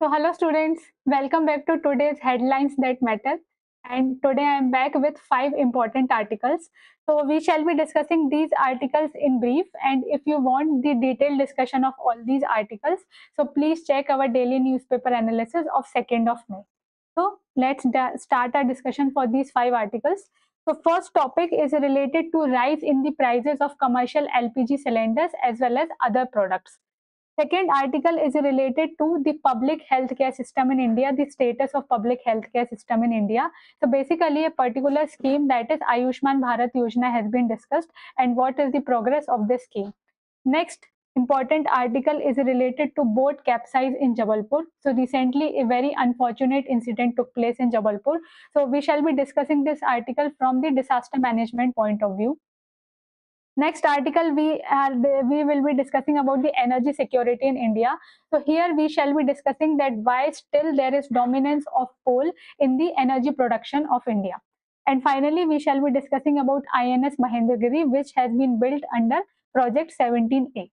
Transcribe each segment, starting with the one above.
So hello students, welcome back to today's Headlines That Matter. And today I am back with 5 important articles. So we shall be discussing these articles in brief, and if you want the detailed discussion of all these articles, so please check our daily newspaper analysis of 2nd of May. So let's start our discussion for these 5 articles. So first topic is related to rise in the prices of commercial LPG cylinders as well as other products. Second article is related to the public healthcare system in India, the status of public healthcare system in India. So basically a particular scheme, that is Ayushman Bharat Yojana, has been discussed and what is the progress of this scheme. Next important article is related to boat capsize in Jabalpur. So recently a very unfortunate incident took place in Jabalpur. So we shall be discussing this article from the disaster management point of view. Next article we will be discussing about the energy security in India. So here we shall be discussing that why still there is dominance of coal in the energy production of India. And finally we shall be discussing about INS Mahendragiri, which has been built under Project 17A.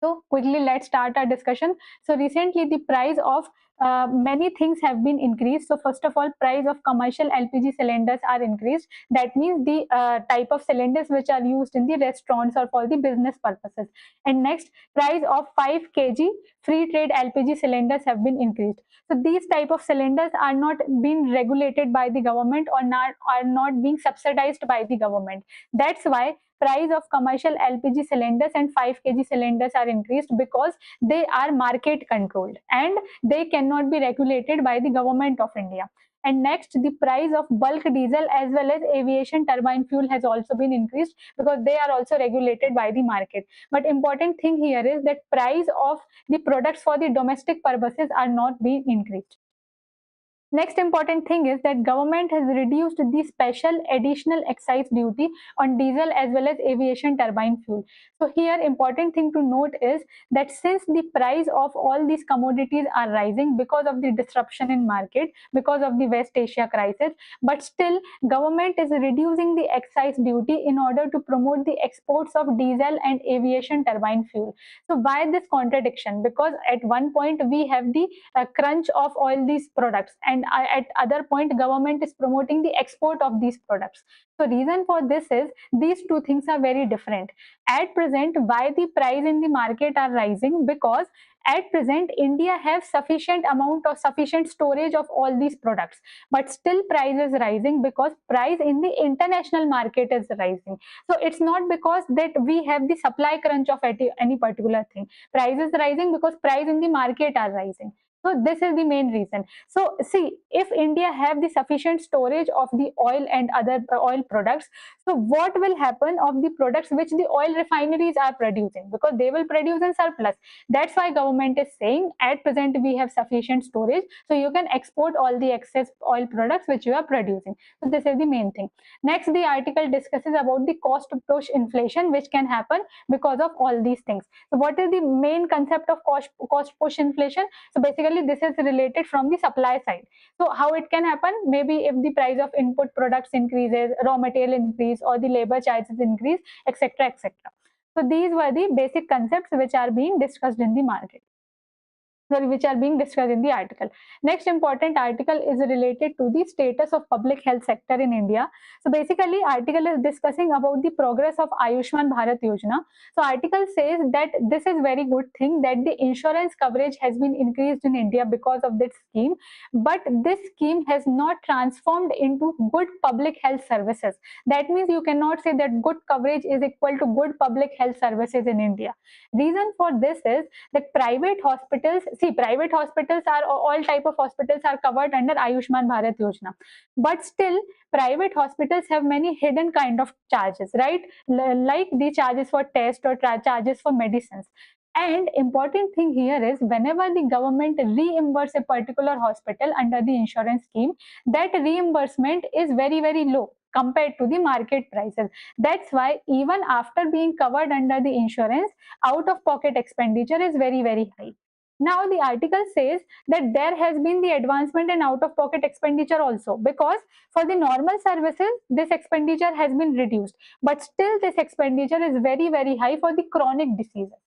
So quickly let's start our discussion. So recently the price of many things have been increased. So first of all, price of commercial LPG cylinders are increased. That means the type of cylinders which are used in the restaurants or for the business purposes. And next, price of 5 kg free trade LPG cylinders have been increased. So these type of cylinders are not being regulated by the government or are not being subsidized by the government. That's why price of commercial LPG cylinders and 5 kg cylinders are increased, because they are market controlled and they cannot be regulated by the government of India. And next, the price of bulk diesel as well as aviation turbine fuel has also been increased, because they are also regulated by the market. But important thing here is that price of the products for the domestic purposes are not being increased. Next important thing is that government has reduced the special additional excise duty on diesel as well as aviation turbine fuel. So here important thing to note is that since the price of all these commodities are rising because of the disruption in market, because of the West Asia crisis, but still government is reducing the excise duty in order to promote the exports of diesel and aviation turbine fuel. So why this contradiction? Because at one point we have the crunch of all these products, and at other point government is promoting the export of these products. So reason for this is these two things are very different. At present, why the price in the market are rising? Because at present India have sufficient amount or sufficient storage of all these products, but still price is rising because price in the international market is rising. So it's not because that we have the supply crunch of any particular thing. Price is rising because price in the market are rising. So this is the main reason. So see, if India have the sufficient storage of the oil and other oil products, so what will happen of the products which the oil refineries are producing? Because they will produce in surplus. That's why government is saying at present we have sufficient storage, so you can export all the excess oil products which you are producing. So this is the main thing. Next, the article discusses about the cost push inflation which can happen because of all these things. So what is the main concept of cost push inflation? So basically this is related from the supply side. So how it can happen? Maybe if the price of input products increases, raw material increase, or the labor charges increase, etc., etc. So these were the basic concepts which are being discussed in the market. Sorry, which are being discussed in the article. Next important article is related to the status of public health sector in India. So basically article is discussing about the progress of Ayushman Bharat Yojana. So article says that this is very good thing that the insurance coverage has been increased in India because of this scheme, but this scheme has not transformed into good public health services. That means you cannot say that good coverage is equal to good public health services in India. Reason for this is that private hospitals, see, private hospitals are all type of hospitals are covered under Ayushman Bharat Yojana, but still private hospitals have many hidden kind of charges, right? Like the charges for test or charges for medicines. And important thing here is whenever the government reimburse a particular hospital under the insurance scheme, that reimbursement is very, very low compared to the market prices. That's why even after being covered under the insurance, out of pocket expenditure is very, very high. Now the article says that there has been the advancement in out of pocket expenditure also, because for the normal services this expenditure has been reduced, but still this expenditure is very, very high for the chronic diseases.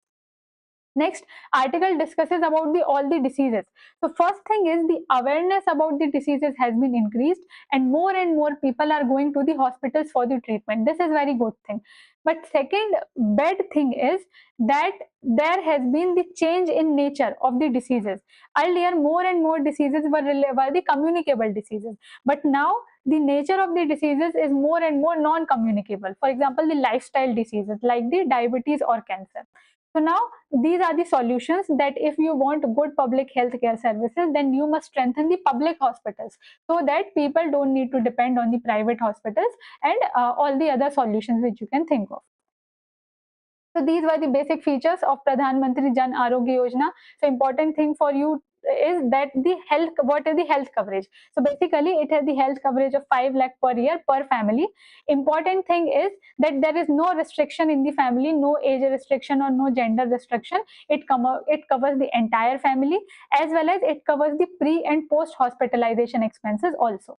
Next article discusses about all the diseases. So first thing is the awareness about the diseases has been increased, and more people are going to the hospitals for the treatment. This is very good thing. But second bad thing is that there has been the change in nature of the diseases. Earlier, more and more diseases were the communicable diseases, but now the nature of the diseases is more and more non-communicable. For example, the lifestyle diseases like the diabetes or cancer. So now these are the solutions, that if you want good public health care services, then you must strengthen the public hospitals so that people don't need to depend on the private hospitals, and all the other solutions which you can think of. So these were the basic features of Pradhan Mantri Jan Arogya Yojana. So important thing for you is that the health, what is the health coverage? So basically it has the health coverage of 5 lakh per year per family. Important thing is that there is no restriction in the family, no age restriction or no gender restriction. It covers the entire family, as well as it covers the pre and post hospitalization expenses also.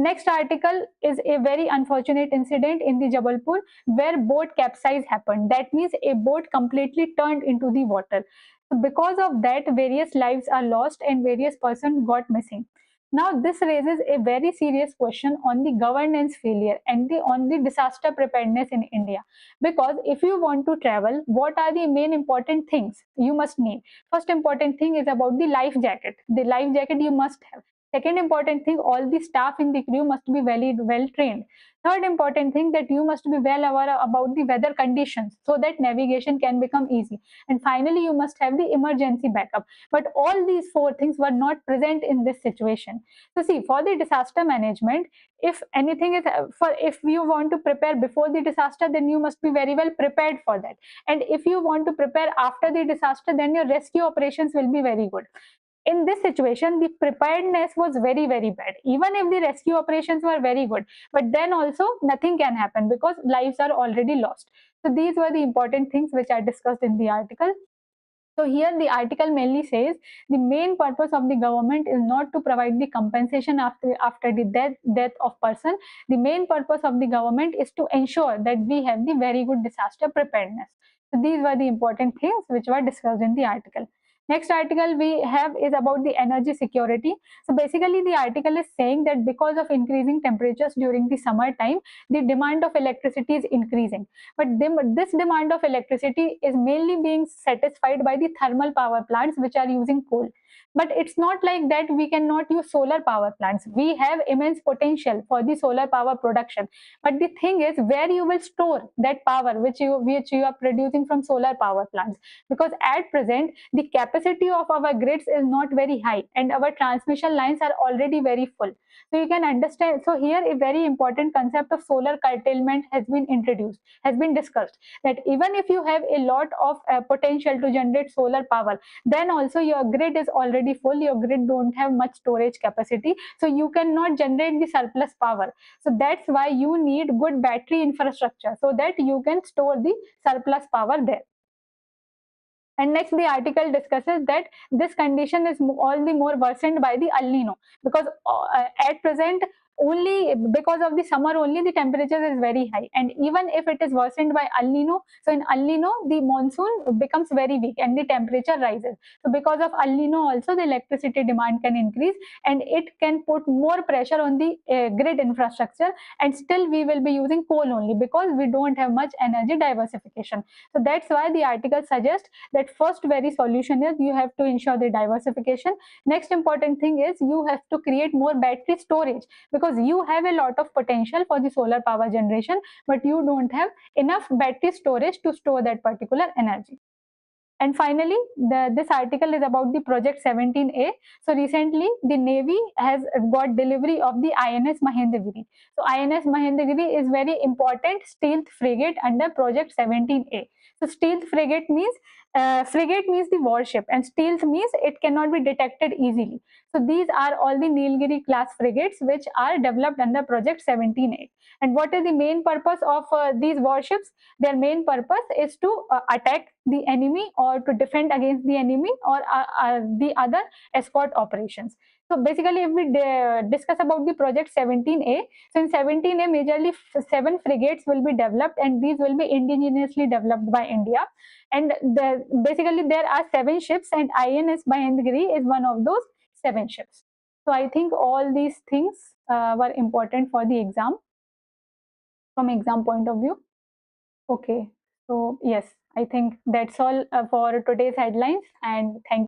Next article is a very unfortunate incident in the Jabalpur where boat capsize happened. That means a boat completely turned into the water. So because of that, various lives are lost and various persons got missing. Now this raises a very serious question on the governance failure and on the disaster preparedness in India. Because if you want to travel, what are the main important things you must need? First important thing is about the life jacket. The life jacket you must have. Second important thing, all the staff in the crew must be well trained. Third important thing, that you must be well aware about the weather conditions so that navigation can become easy. And finally, you must have the emergency backup. But all these four things were not present in this situation. So see, for the disaster management, if anything is if you want to prepare before the disaster, then you must be very well prepared for that. And if you want to prepare after the disaster, then your rescue operations will be very good. In this situation, the preparedness was very bad. Even if the rescue operations were very good, but then also nothing can happen because lives are already lost. So these were the important things which are discussed in the article. So here the article mainly says the main purpose of the government is not to provide the compensation after the death of person. The main purpose of the government is to ensure that we have the very good disaster preparedness. So these were the important things which were discussed in the article. Next article we have is about the energy security. So basically the article is saying that because of increasing temperatures during the summer time, the demand of electricity is increasing. But this demand of electricity is mainly being satisfied by the thermal power plants which are using coal. But it's not like that we cannot use solar power plants. We have immense potential for the solar power production. But the thing is where you will store that power which you are producing from solar power plants. Because at present, the capacity of our grids is not very high and our transmission lines are already very full. So you can understand. So here a very important concept of solar curtailment has been introduced, has been discussed, that even if you have a lot of potential to generate solar power, then also your grid is already full, your grid don't have much storage capacity, so you cannot generate the surplus power. So that's why you need good battery infrastructure so that you can store the surplus power there. And next, the article discusses that this condition is all the more worsened by the El Nino, because at present, only because of the summer only the temperature is very high, and even if it is worsened by El Nino, so in El Nino the monsoon becomes very weak and the temperature rises. So because of El Nino also the electricity demand can increase and it can put more pressure on the grid infrastructure, and still we will be using coal only because we don't have much energy diversification. So that's why the article suggests that first very solution is you have to ensure the diversification. Next important thing is you have to create more battery storage, because you have a lot of potential for the solar power generation, but you don't have enough battery storage to store that particular energy. And finally, this article is about the Project 17A. So recently, the Navy has got delivery of the INS Mahendragiri. So INS Mahendragiri is very important stealth frigate under Project 17A. So stealth frigate means the warship, and stealth means it cannot be detected easily. So these are all the Nilgiri class frigates which are developed under Project 17A. And what is the main purpose of these warships? Their main purpose is to attack the enemy or to defend against the enemy or the other escort operations. So basically, if we discuss about the project 17A, so in 17A, majorly 7 frigates will be developed, and these will be indigenously developed by India. And basically, there are 7 ships, and INS Mahendgiri is one of those 7 ships. So I think all these things were important for the exam, from exam point of view. Okay, so yes, I think that's all for today's headlines, and thank